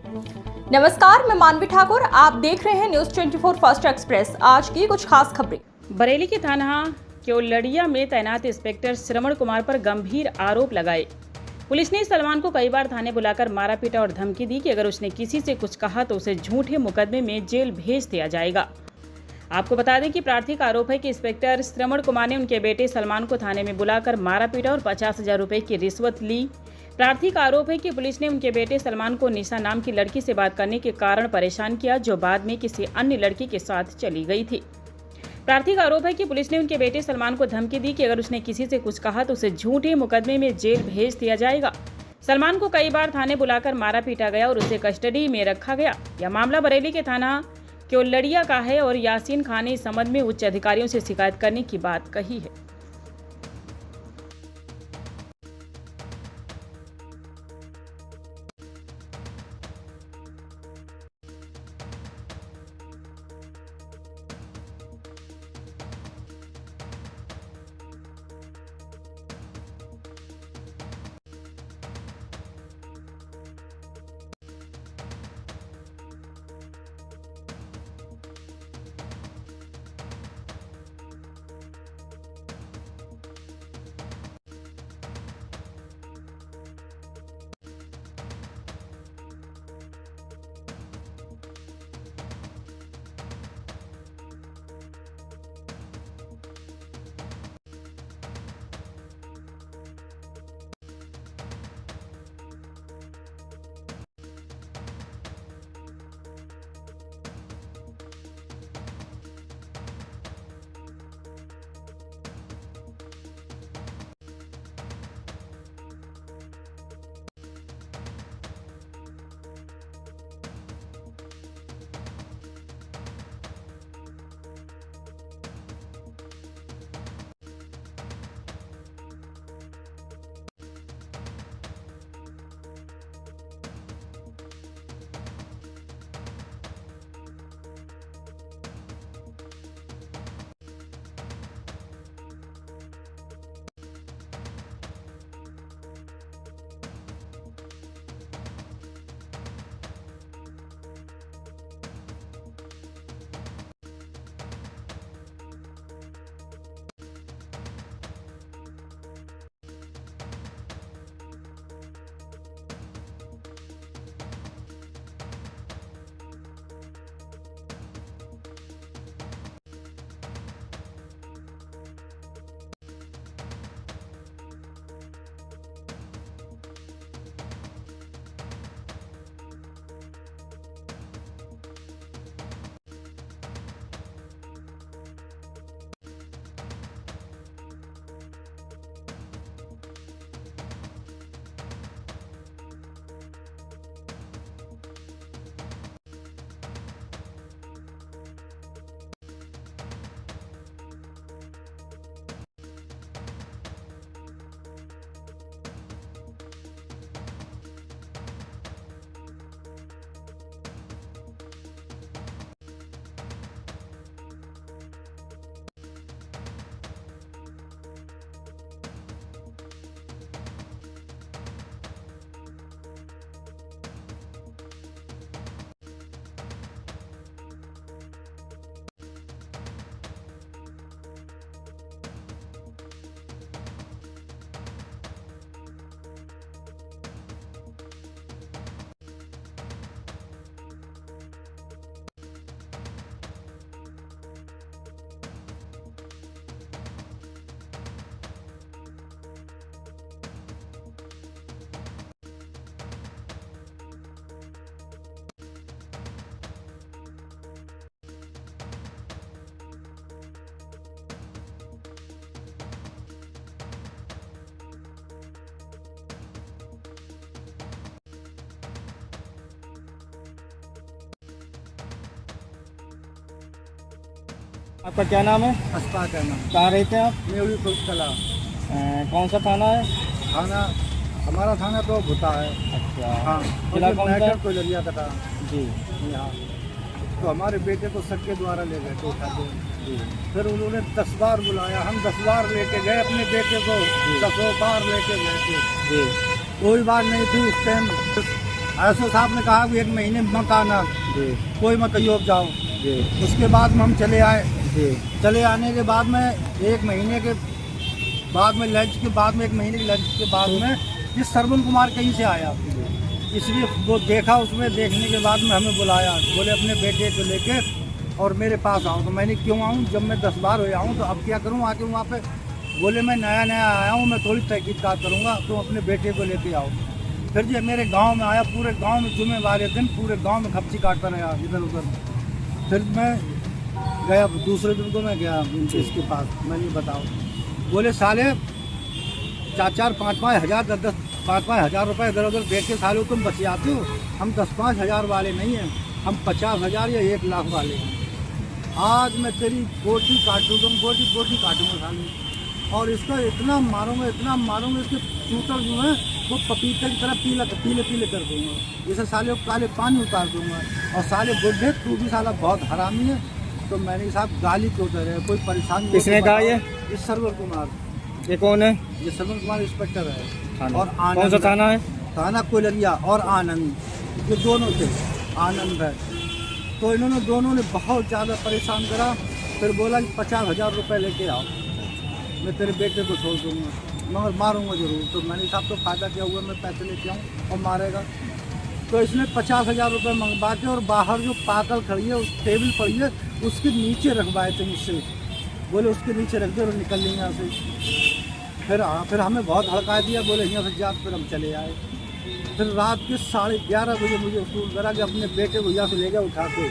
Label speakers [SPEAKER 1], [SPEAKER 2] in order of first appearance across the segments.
[SPEAKER 1] नमस्कार, मैं मानवी ठाकुर। आप देख रहे हैं न्यूज 24 फास्ट एक्सप्रेस। आज की कुछ खास खबरें।
[SPEAKER 2] बरेली के थाना केवलड़िया में तैनात इंस्पेक्टर श्रवण कुमार पर गंभीर आरोप लगाए। पुलिस ने सलमान को कई बार थाने बुलाकर मारा पीटा और धमकी दी कि अगर उसने किसी से कुछ कहा तो उसे झूठे मुकदमे में जेल भेज दिया जाएगा। आपको बता दें कि प्राथमिक आरोप है कि इंस्पेक्टर श्रवण कुमार ने उनके बेटे सलमान को थाने में बुलाकर मारा पीटा और 50,000 रुपए की रिश्वत ली। प्राथमिक आरोप है कि पुलिस ने उनके बेटे सलमान को निशा नाम की लड़की से बात करने के कारण परेशान किया, जो बाद में किसी अन्य लड़की के साथ चली गई थी। प्राथमिक आरोप है कि पुलिस ने उनके बेटे सलमान को धमकी दी कि अगर उसने किसी से कुछ कहा तो उसे झूठे मुकदमे में जेल भेज दिया जाएगा। सलमान को कई बार थाने बुलाकर मारा पीटा गया और उसे कस्टडी में रखा गया। यह मामला बरेली के थाना केवलड़िया का है और यासीन खान ने इस संबंध में उच्च अधिकारियों से शिकायत करने की बात कही है।
[SPEAKER 3] आपका क्या नाम है?
[SPEAKER 4] अस्पाक है नाम।
[SPEAKER 3] कहाँ रहते हैं आप?
[SPEAKER 4] नेवली कला।
[SPEAKER 3] कौन सा थाना है?
[SPEAKER 4] थाना हमारा थाना तो भुता है।
[SPEAKER 3] अच्छा,
[SPEAKER 4] हाँ,
[SPEAKER 3] जिला कौन सा?
[SPEAKER 4] तो लड़िया का था
[SPEAKER 3] जी।
[SPEAKER 4] यहाँ तो हमारे बेटे को सबके द्वारा ले गए तो उठा के।
[SPEAKER 3] जी।
[SPEAKER 4] फिर उन्होंने 10 बार बुलाया, हम 10 बार लेके गए अपने बेटे को, 10 बार लेके गए थे।
[SPEAKER 3] जी।
[SPEAKER 4] कोई बात नहीं थी उस टाइम। एसओ साहब ने कहा कि 1 महीने में मत आना,
[SPEAKER 3] जी
[SPEAKER 4] कोई मत योग जाओ।
[SPEAKER 3] जी
[SPEAKER 4] उसके बाद में हम चले आए।
[SPEAKER 3] जी
[SPEAKER 4] चले आने के बाद में 1 महीने के बाद में लंच के बाद में 1 महीने के लंच के बाद में ये श्रवण कुमार कहीं से आया, इसलिए वो देखा। उसमें देखने के बाद में हमें बुलाया, बोले अपने बेटे को लेके और मेरे पास आओ। तो मैंने क्यों आऊँ, जब मैं 10 बार हो आऊँ तो अब क्या करूँ आके वहाँ पे। बोले मैं नया नया आया हूँ, मैं थोड़ी तहकीकात करूँगा, तुम अपने बेटे को लेके आओ। फिर जो मेरे गांव में आया, पूरे गांव में जुम्मे वाले दिन पूरे गांव में खपची काटता रहा इधर उधर। फिर मैं गया, दूसरे दिन को मैं गया इसके पास, मैंने बताओ। बोले साले 4-4, 5-5 हज़ार, 10-10, 5-5 हज़ार रुपये इधर उधर देख के साले तुम बचियाते हो। हम 10-5 हज़ार वाले नहीं हैं, हम 50 हज़ार या 1 लाख वाले हैं। आज मैं तेरी बोटी काटूँगा, बोटी काटूँगा साले, और इसका इतना मारूंगा इसके चूतर जो है वो पपीते की तरह पीले पीले कर दूंगा। जैसे साले को काले पानी उतार दूंगा। और साले बुढ़े तू भी साला बहुत हरामी है। तो मैंने साहब गाली क्यों दे रहे हैं, कोई परेशान।
[SPEAKER 3] किसने कहा ये?
[SPEAKER 4] श्रवण कुमार।
[SPEAKER 3] ये कौन है?
[SPEAKER 4] ये श्रवण कुमार इंस्पेक्टर है।
[SPEAKER 3] थाना।
[SPEAKER 4] और
[SPEAKER 3] कौन सा थाना है?
[SPEAKER 4] थाना कोलरिया और आनंद, ये दोनों थे। आनंद है। तो इन्होंने दोनों ने बहुत ज़्यादा परेशान करा। फिर बोला कि 50 हज़ार रुपये लेके आओ, मैं तेरे बेटे को छोड़ दूँगा, मगर मारूंगा जरूर। तो मैंने साहब तो फ़ायदा क्या हुआ, मैं पैसे लेके आऊँ और मारेगा। तो इसने 50 हज़ार रुपये मंगवा के और बाहर जो पागल खड़ी है उस टेबल पड़ी है उसके नीचे रखवाए थे मुझसे। बोले उसके नीचे रख दे और निकल लेंगे यहाँ से। फिर हमें बहुत हड़का दिया, बोले यहाँ से जा। फिर हम चले आए। फिर रात के 11:30 बजे मुझे फोन करा कि अपने बेटे को यहाँ से ले गया उठा के।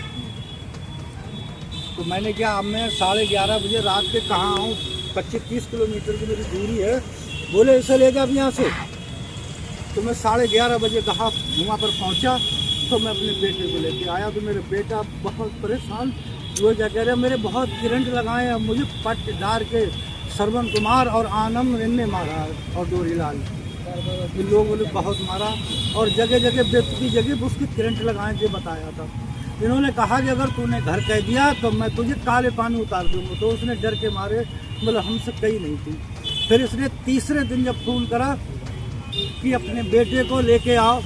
[SPEAKER 4] तो मैंने क्या, अब मैं 11:30 बजे रात के कहाँ आऊँ, 25-30 किलोमीटर की मेरी दूरी है। बोले इसे ले जा अब यहाँ से। तो मैं 11:30 बजे कहा वहाँ पर पहुँचा। तो मैं अपने बेटे को लेके आया। तो मेरा बेटा बहुत परेशान, वो क्या कह रहे हैं, मेरे बहुत करंट लगाए हैं, मुझे पट डार के श्रवण कुमार और आनंद ने मारा और डोरीलाल, इन लोगों ने बहुत मारा। और जगह जगह बेतुकी जगह उसके करंट लगाए थे, बताया था। इन्होंने कहा कि अगर तूने घर कह दिया तो मैं तुझे काले पानी उतार दूँगा। तो उसने डर के मारे, मतलब हमसे कही नहीं थी। फिर इसने तीसरे दिन जब फोन करा कि अपने बेटे को लेके आओ,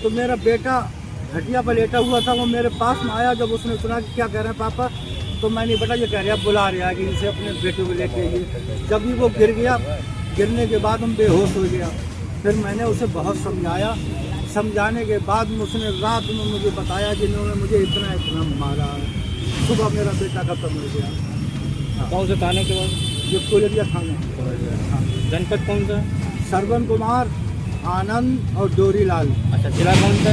[SPEAKER 4] तो मेरा बेटा घटिया पर लेटा हुआ था, वो मेरे पास में आया। जब उसने सुना कि क्या कह रहे हैं पापा, तो मैंने बेटा ये कह रहे हैं, बुला रहे हैं कि इसे अपने बेटे को लेके आइए। जब भी वो गिर गया, गिरने के बाद हम बेहोश हो गया। फिर मैंने उसे बहुत समझाया। समझाने के बाद में उसने रात में मुझे बताया कि इन्होंने मुझे इतना मारा। सुबह मेरा बेटा खत्म हो गया।
[SPEAKER 3] कौन से थाने के बाद?
[SPEAKER 4] ये कोलरिया थाना।
[SPEAKER 3] जनपद कौन सा?
[SPEAKER 4] श्रवण कुमार, आनंद और डोरीलाल।
[SPEAKER 3] अच्छा, जिला कौन सा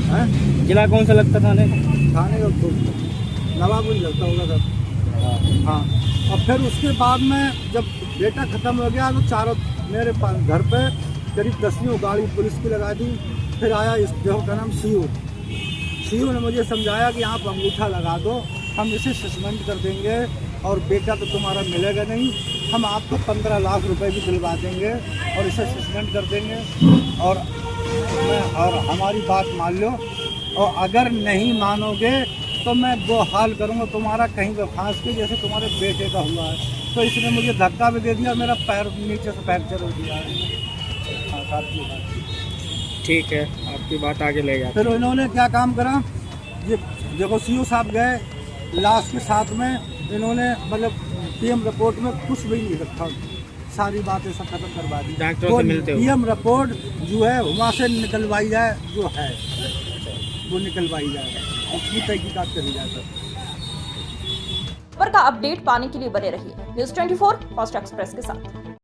[SPEAKER 3] है? जिला कौन सा लगता थाने का?
[SPEAKER 4] थाने का नवाबुल लगता होगा सर। हाँ। और फिर उसके बाद में जब बेटा ख़त्म हो गया तो चारों मेरे पास घर पे करीब 10 गाड़ी पुलिस की लगा दी। फिर आया इस जगह का नाम सीओ ने मुझे समझाया कि आप अंगूठा लगा दो, हम इसे सस्पेंड कर देंगे और बेटा तो तुम्हारा मिलेगा नहीं, हम आपको 15 लाख रुपए भी दिलवा देंगे और इसे सस्पेंड कर देंगे। और हमारी बात मान लो, और अगर नहीं मानोगे तो मैं वो हाल करूँगा तुम्हारा कहीं पे फांस के, जैसे तुम्हारे बेटे का हुआ है। तो इसने मुझे धक्का भी दे दिया, मेरा पैर नीचे से फ्रैक्चर हो गया है। हाँ, साथ की बात।
[SPEAKER 3] ठीक है, आपकी बात आगे ले जाते।
[SPEAKER 4] फिर इन्होंने क्या काम करा, ये देखो सीओ साहब गए लाश के साथ में, इन्होंने मतलब पीएम रिपोर्ट में कुछ भी नहीं रखा, सारी बातें सब खत्म करवा दी।
[SPEAKER 3] डॉक्टरों से मिलते हो?
[SPEAKER 4] पीएम रिपोर्ट जो है वहाँ से निकलवाई जाए, जो है वो निकलवाई जाए, उसकी तहकीकात करी जाए।
[SPEAKER 1] खबर का अपडेट पाने के लिए बने रहिए न्यूज़ 24 फास्ट एक्सप्रेस के साथ।